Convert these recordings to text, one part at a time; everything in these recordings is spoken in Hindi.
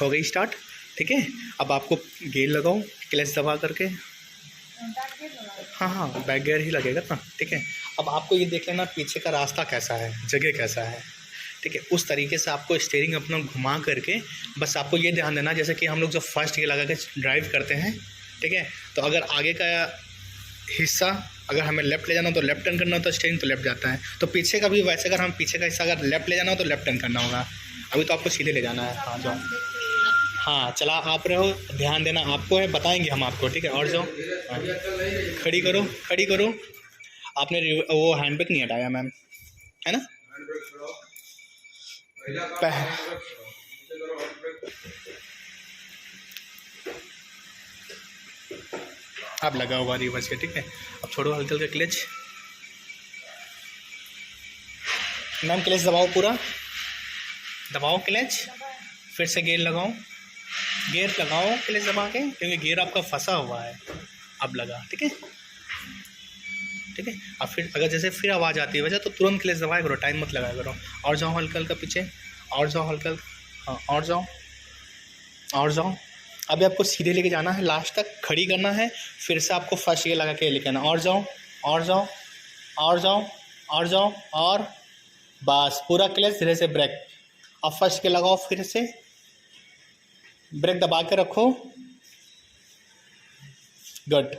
हो गई स्टार्ट। ठीक है, अब आपको गियर लगाओ क्लच दबा करके। हाँ हाँ, बैक गियर ही लगेगा ना। ठीक है, अब आपको ये देख लेना पीछे का रास्ता कैसा है, जगह कैसा है। ठीक है, उस तरीके से आपको स्टीयरिंग अपना घुमा करके, बस आपको ये ध्यान देना जैसे कि हम लोग जब फर्स्ट गियर लगा के ड्राइव करते हैं। ठीक है, तो अगर आगे का हिस्सा अगर हमें लेफ्ट ले जाना हो तो लेफ्ट टर्न करना हो तो स्टीयरिंग तो लेफ्ट जाता है, तो पीछे का भी वैसे अगर हम पीछे का हिस्सा अगर लेफ्ट ले जाना हो तो लेफ्ट टर्न करना होगा। अभी तो आपको सीधे ले जाना है। हाँ जाओ, हाँ चला आप रहे हो, ध्यान देना आपको है, बताएंगे हम आपको। ठीक है, और जाओ, हाँ। खड़ी करो, खड़ी करो। आपने वो हैंड ब्रेक नहीं हटाया मैम, है ना? अब लगा हुआ रिवर्स है। ठीक है, अब छोड़ो हल्का हल्का क्लच। मैम क्लच दबाओ, पूरा दबाओ क्लच, फिर से गियर लगाओ, गियर लगाओ क्लच दबा के, क्योंकि गियर आपका फंसा हुआ है। अब लगा, ठीक है, ठीक है। अब फिर अगर जैसे फिर आवाज़ आती है वजह तो तुरंत क्लच दबाया करो, टाइम मत लगाया करो। और जाओ हल्का हल्का पीछे, और जाओ हल्का, हाँ और जाओ, और जाओ। अभी आपको सीधे लेके जाना है, लास्ट तक खड़ी करना है, फिर से आपको फर्स्ट गियर लगा के लेके आना। और जाओ, और जाओ, और जाओ, और जाओ, और बस पूरा क्लच, धीरे से ब्रेक। अब फर्स्ट गियर लगाओ, फिर से ब्रेक दबा के रखो, गुड।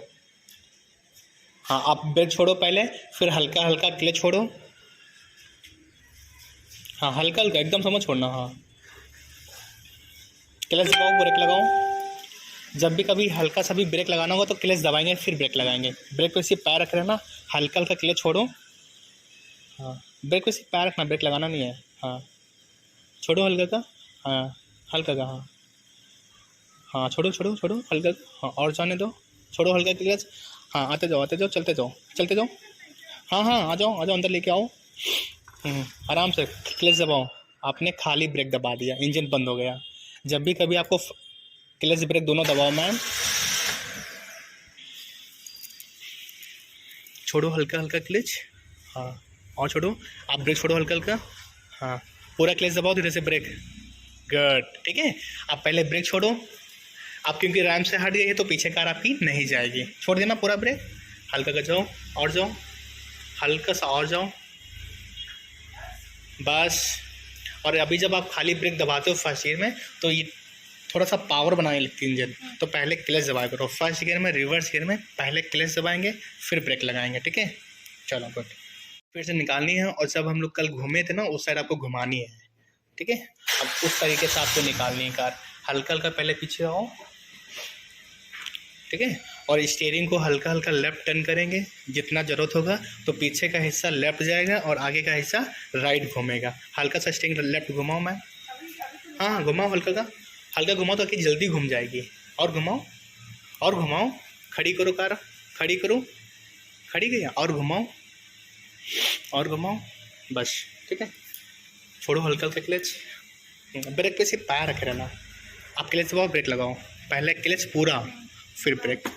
हाँ, आप ब्रेक छोड़ो पहले, फिर हल्का हल्का क्लच छोड़ो। हाँ हल्का हल्का, एकदम समझ छोड़ना। हाँ क्लच दबाओ, ब्रेक लगाओ। जब भी कभी हल्का सा भी ब्रेक लगाना होगा तो क्लच दबाएंगे, फिर ब्रेक लगाएंगे। ब्रेक पे सिर्फ पैर रख रहे ना, हल्का हल्का क्लच छोड़ो। हाँ ब्रेक पे सिर्फ पैर रखना, ब्रेक लगाना नहीं है। हाँ छोड़ो हल्का का, हाँ हल्का का, हाँ हाँ छोड़ो छोड़ो छोड़ो हल्का, हाँ और जाने दो, छोड़ो हल्का क्लच। हाँ आते जाओ, आते जाओ, चलते जाओ, चलते जाओ। हाँ हाँ आ जाओ, आ जाओ, अंदर लेके आओ। आराम से क्लच दबाओ। आपने खाली ब्रेक दबा दिया, इंजन बंद हो गया। जब भी कभी आपको क्लच ब्रेक दोनों दबाओ मैम, छोड़ो हल्का हल्का क्लच। हाँ और छोड़ो, आप ब्रेक छोड़ो हल्का हल्का। हाँ पूरा क्लच दबाओ, धीरे से ब्रेक, गुड। ठीक है, आप पहले ब्रेक छोड़ो। आप क्योंकि रैम से हट गई है तो पीछे कार आपकी नहीं जाएगी, छोड़ देना पूरा ब्रेक। हल्का का जाओ, और जाओ, हल्का सा और जाओ, बस। और अभी जब आप खाली ब्रेक दबाते हो फर्स्ट गियर में तो ये थोड़ा सा पावर बनाने लगती है इंजन, तो पहले क्लच दबाया करो। फर्स्ट गियर में, रिवर्स गियर में पहले क्लच दबाएंगे, फिर ब्रेक लगाएंगे। ठीक है, चलो गुड। फिर से निकालनी है, और जब हम लोग कल घूमे थे ना उस साइड आपको घुमानी है। ठीक है, अब उस तरीके से आपको निकालनी है कार। हल्का हल्का पहले पीछे आओ, ठीक है, और स्टीयरिंग को हल्का हल्का लेफ्ट टर्न करेंगे जितना ज़रूरत होगा, तो पीछे का हिस्सा लेफ्ट जाएगा और आगे का हिस्सा राइट घूमेगा। हल्का सा स्टीयरिंग लेफ्ट घुमाओ मैम, हाँ घुमाओ हल्का का, हल्का घुमाओ ताकि जल्दी घूम जाएगी। और घुमाओ, और घुमाओ, खड़ी करो कार, खड़ी करो, खड़ी गई, और घुमाओ, और घुमाओ, बस। ठीक है, छोड़ो हल्का हल्का क्लच, ब्रेक पे सिर्फ पैर रखे रहना। आप क्लच दबाओ, ब्रेक लगाओ, पहले क्लच पूरा, फिर ब्रेक।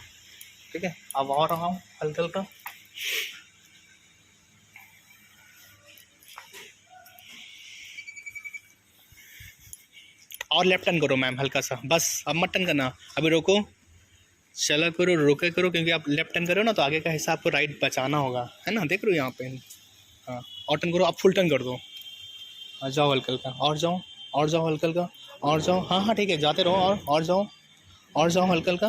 ठीक है, अब और रहा हूँ हल्का हल्का, और लेफ्ट टर्न करो मैम हल्का सा, बस। अब मत टर्न करना, अभी रोको, चला करो, रोके करो, क्योंकि आप लेफ्ट टर्न करो ना तो आगे का हिस्सा आपको राइट बचाना होगा, है ना? देख रहे हो यहाँ पे। हाँ और टर्न करो, आप फुल टर्न कर दो, जाओ हल्का हल्का, और जाओ, और जाओ हल्का हल्का, और जाओ, हाँ हाँ ठीक है, जाते रहो, और जाओ, और जाओ हल्का हल्का,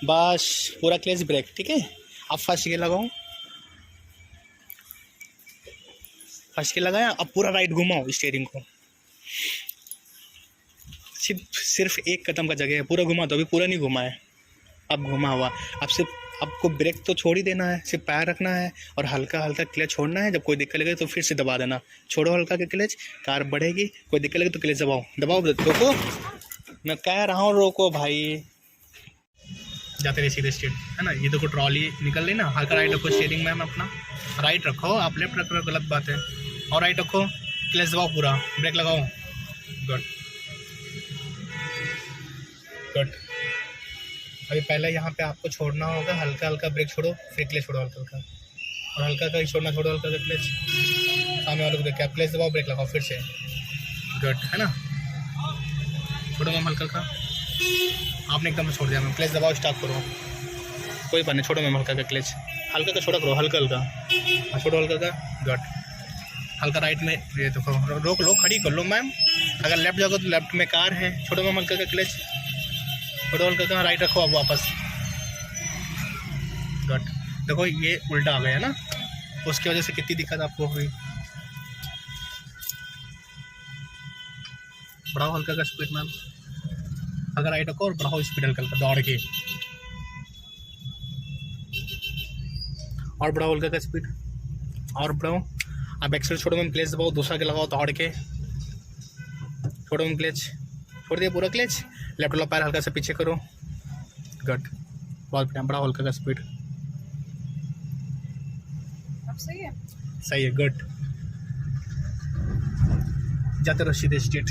बस पूरा क्लच ब्रेक। ठीक है, अब फर्स्ट गियर लगाओ, फर्स्ट गियर लगाया, अब पूरा राइट घुमाओ स्टीयरिंग को, सिर्फ एक कदम का जगह है, पूरा घुमा दो, अभी पूरा नहीं घुमा है, अब घुमा हुआ। अब सिर्फ आपको ब्रेक तो छोड़ ही देना है, सिर्फ पैर रखना है और हल्का हल्का क्लच छोड़ना है। जब कोई दिक्कत लगे तो फिर से दबा देना, छोड़ो हल्का के क्लच, कार बढ़ेगी। कोई दिक्कत लगे तो क्लच दबाओ, दबाओ, रोको, मैं कह रहा हूँ रोको भाई, जाते रहे सीधे स्ट्रेट, है ना? ये देखो ट्रॉली निकल रही ना, हल्का राइट रखो स्टीयरिंग मैम, अपना राइट रखो, आप लेफ्ट रख रहे हो, गलत बात है। और राइट रखो, क्लच दबाओ पूरा, ब्रेक लगाओ, गुड गुड। अभी पहले यहाँ पे आपको छोड़ना होगा, हल्का हल्का ब्रेक छोड़ो, फिर क्लच छोड़ो हल्का हल्का, और हल्का का ही छोड़ना, छोड़ो हल्का का क्लच, सामने वाले को देख के आप क्लच दबाओ, ब्रेक लगाओ फिर से, गुड, है ना? छोड़ो मैम हल्का का, आपने एकदम छोड़ दिया मैम। क्लच दबाओ, स्टार्ट करो, कोई बात नहीं, छोड़ो मैम हल्का का क्लच, हल्का का छोड़ा करो, हल्का हल्का, हाँ छोड़ो हल्का का, गट हल्का राइट में, ये देखो रोक लो, खड़ी कर लो मैम। अगर लेफ्ट जाओगे तो लेफ्ट में कार है, छोड़ो मैम हल्का का क्लच, छोड़ो हल्का का, राइट रखो अब वापस, गट। देखो ये उल्टा आ गया ना, उसकी वजह से कितनी दिक्कत आपको हुई। बढ़ाओ हल्का का स्पीड मैम, अगर राइट रखो और बढ़ाओ स्पीड हल्का का दौड़ के, और बढ़ाओ हल्का का स्पीड, और बढ़ाओ। अब एक्सेल छोड़ो मैम, क्लच दबाओ, दूसरा के लगाओ दौड़ के, छोड़ो मैम क्लच, छोड़ दिया पूरा क्लच, लेफ्ट वाला पैर हल्का से पीछे करो, गट, बहुत बढ़िया। बढ़ाओ हल्का का स्पीड, अब सही है, सही है, गुड। जाते रहो सीधे स्ट्रेट,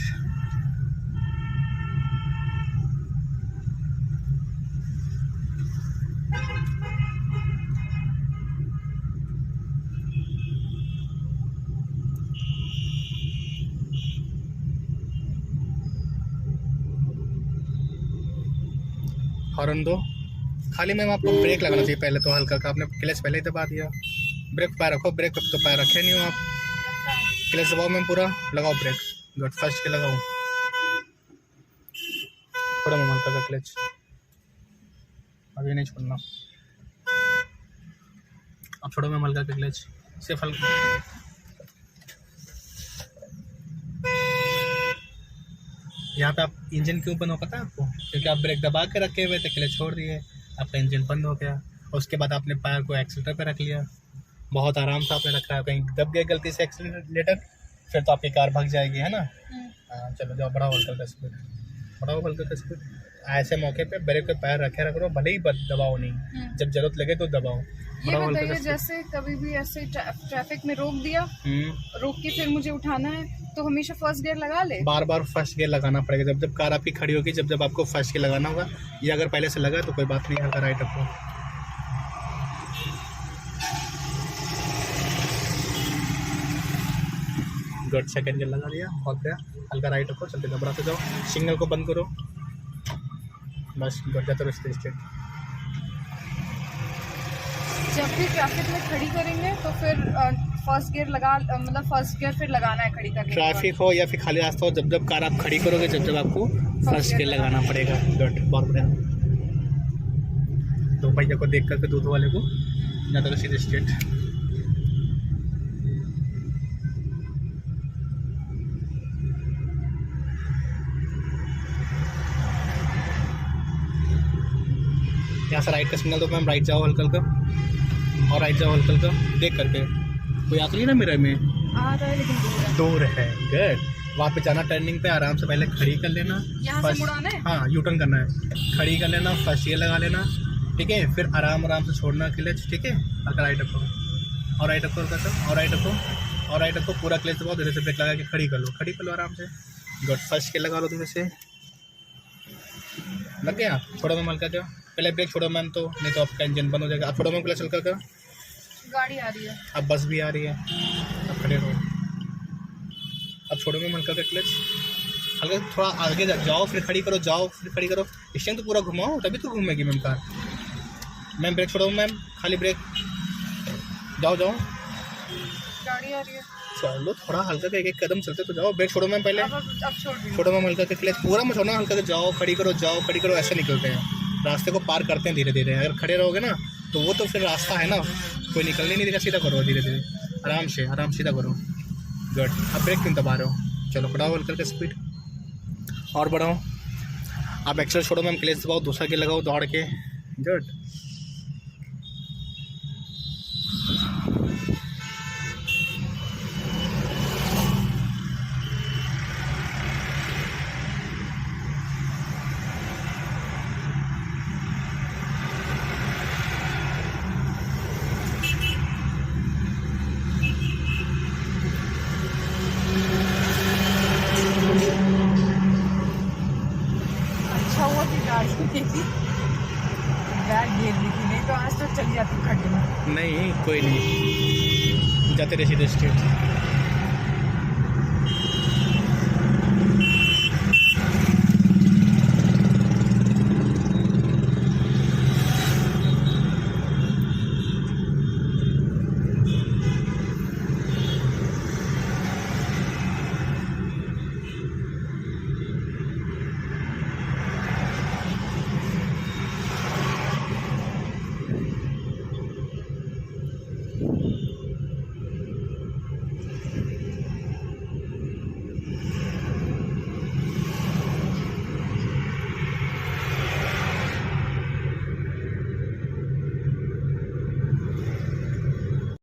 हॉर्न दो। खाली मैम आपको ब्रेक लगाना चाहिए पहले तो हल्का का, आपने क्लच पहले ही दबा दिया, ब्रेक पैर रखो, ब्रेक पे तो पैर रखे नहीं हो आप, क्लच दबाओ मैम पूरा, लगाओ ब्रेक, गुड, फर्स्ट के लगाओ, थोड़ा मैम हल्का का क्लच, अभी नहीं छोड़ना, अब छोड़ो मैम हल्का का क्लच, सिर्फ हल्का। यहाँ पे आप इंजन क्यों बंद हो पता है आपको, क्योंकि आप ब्रेक दबा के रखे हुए थे, क्लच छोड़ दिए, आपका इंजन बंद हो गया, उसके बाद आपने पैर को एक्सीलेटर पे रख लिया, बहुत आराम से आपने रखा है, कहीं दब गया गलती से एक्सीलेटर, फिर तो आपकी कार भाग जाएगी, है ना। हाँ चलो जाओ, बढ़ाओ हल्का का स्पीड, बढ़ाओ हल्का का स्पीड, ऐसे मौके पे ब्रेक पे पैर रखे रखो, भले ही दबाओ नहीं, जब जरूरत लगे तो दबाओ। ये बताइए, जैसे कभी भी ऐसे ट्रैफिक में रोक दिया, रोक के फिर मुझे उठाना है, तो हमेशा फर्स्ट गियर लगा ले? बार बार फर्स्ट गियर लगाना पड़ेगा, जब जब कार आपकी खड़ी होगी, जब जब आपको फर्स्ट गियर लगाना होगा, ये अगर पहले से लगा तो कोई बात नहीं, हल्का राइट रखो, गुड, सेकंड गियर लगा दिया, बहुत गया, हल्का राइट रखो, चलते घबराते जाओ, सिग्नल को बंद करो, बस गुड, जाते रहो स्ट्रेट। जब भी ट्रैफिक में खड़ी करेंगे तो फिर फर्स्ट गियर लगा, मतलब फर्स्ट गियर फिर लगाना है खड़ी करने, ट्रैफिक हो या फिर खाली रास्ता हो, जब जब कार आप खड़ी करोगे, जब जब आपको फर्स्ट गियर लगाना पड़ेगा, गुड, बहुत बढ़िया। तो भैया को देख करके दूध वाले को जाते रहो सीधे स्ट्रेट, यहाँ से राइट का सिग्नल दो मैम, राइट जाओ हल्का हल्का, और राइट जाओ हल्का हल्का, देख करके, कोई आती है ना मिरर में, आ रहा है लेकिन दूर है, गुड। वहाँ पे जाना, टर्निंग पे आराम से पहले खड़ी कर लेना, यहाँ से मुड़ाना है, हाँ यू टर्न करना है, खड़ी कर लेना, फर्स्ट गियर लगा लेना, ठीक है, फिर आराम आराम से छोड़ना क्लच, ठीक है, हल्का राइट रखो, और राइट रखो हल्का सा, और राइट रखो, और राइट रखो, पूरा क्लच दबाओ, धीरे से ब्रेक लगा के खड़ी कर लो आराम से, गुड, फर्स्ट गियर लगा लो धीरे से, लग गया, छोड़ो मैम हल्का का, पहले ब्रेक छोड़ो मैम, तो नहीं तो आपका इंजन बंद हो जाएगा, आप छोड़ो मैम क्लच हल्का का, गाड़ी आ रही है, अब बस भी आ रही है, अब खड़े रहो, अब छोड़ो मैम हल्का का क्लच, हल्का थोड़ा आगे जाओ, फिर खड़ी करो, जाओ फिर खड़ी करो, स्टेरिंग तो पूरा घुमाओ, तभी तो घूमेगी मैम कार। मैम ब्रेक छोड़ो मैम, खाली ब्रेक, जाओ जाओ, गाड़ी आ रही है, चलो थोड़ा हल्का का एक एक कदम चलते तो जाओ, ब्रेक छोड़ो मैम पहले, अब छोड़ो मैम हल्का का क्लच, पूरा मत छोड़ना, हल्का का जाओ, खड़ी करो, ऐसे निकलते हैं, रास्ते को पार करते हैं धीरे धीरे, अगर खड़े रहोगे ना तो वो तो फिर रास्ता है ना, कोई निकलने नहीं देगा, सीधा करो धीरे धीरे, आराम सीधा करो, गुड। अब ब्रेक क्यों दबा रहे हो, चलो बढ़ाओ हल्का का स्पीड, और बढ़ाओ, आप एक्सेल छोड़ो मैम, क्लच दबाओ, दूसरा गियर लगाओ दौड़ के, गुड। बैग घेर ली थी, नहीं तो आज तो चली जाती खड्डे में। नहीं कोई नहीं, जाते रहे सीधे स्ट्रेट।